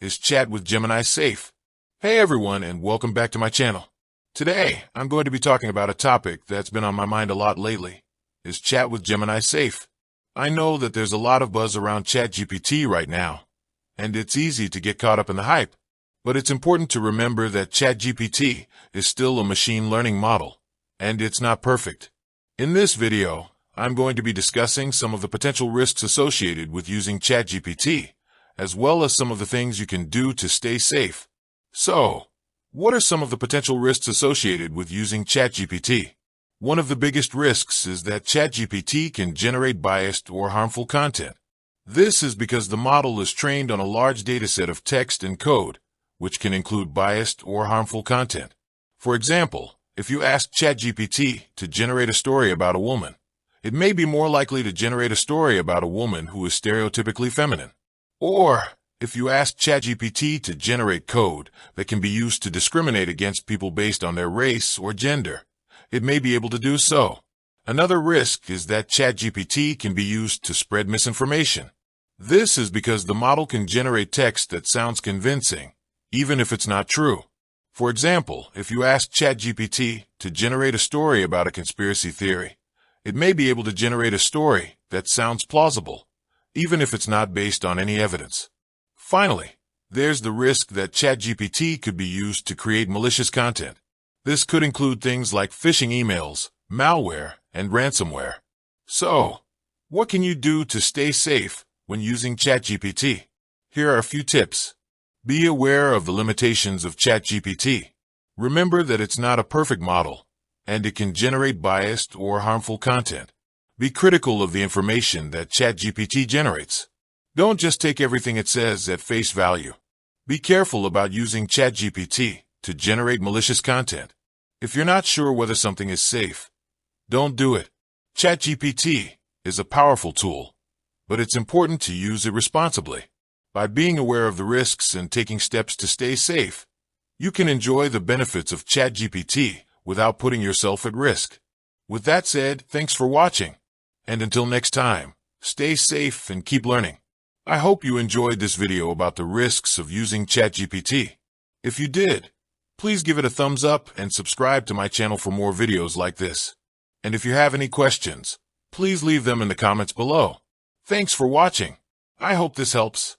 Is chat with Gemini safe? Hey everyone, and welcome back to my channel. Today, I'm going to be talking about a topic that's been on my mind a lot lately. Is chat with Gemini safe? I know that there's a lot of buzz around ChatGPT right now, and it's easy to get caught up in the hype. But it's important to remember that ChatGPT is still a machine learning model, and it's not perfect. In this video, I'm going to be discussing some of the potential risks associated with using ChatGPT, as well as some of the things you can do to stay safe. So, what are some of the potential risks associated with using ChatGPT? One of the biggest risks is that ChatGPT can generate biased or harmful content. This is because the model is trained on a large dataset of text and code, which can include biased or harmful content. For example, if you ask ChatGPT to generate a story about a woman, it may be more likely to generate a story about a woman who is stereotypically feminine. Or, if you ask ChatGPT to generate code that can be used to discriminate against people based on their race or gender, it may be able to do so. Another risk is that ChatGPT can be used to spread misinformation. This is because the model can generate text that sounds convincing, even if it's not true. For example, if you ask ChatGPT to generate a story about a conspiracy theory, it may be able to generate a story that sounds plausible, even if it's not based on any evidence. Finally, there's the risk that ChatGPT could be used to create malicious content. This could include things like phishing emails, malware, and ransomware. So, what can you do to stay safe when using ChatGPT? Here are a few tips. Be aware of the limitations of ChatGPT. Remember that it's not a perfect model, and it can generate biased or harmful content. Be critical of the information that ChatGPT generates. Don't just take everything it says at face value. Be careful about using ChatGPT to generate malicious content. If you're not sure whether something is safe, don't do it. ChatGPT is a powerful tool, but it's important to use it responsibly. By being aware of the risks and taking steps to stay safe, you can enjoy the benefits of ChatGPT without putting yourself at risk. With that said, thanks for watching. And until next time, stay safe and keep learning. I hope you enjoyed this video about the risks of using ChatGPT. If you did, please give it a thumbs up and subscribe to my channel for more videos like this. And if you have any questions, please leave them in the comments below. Thanks for watching. I hope this helps.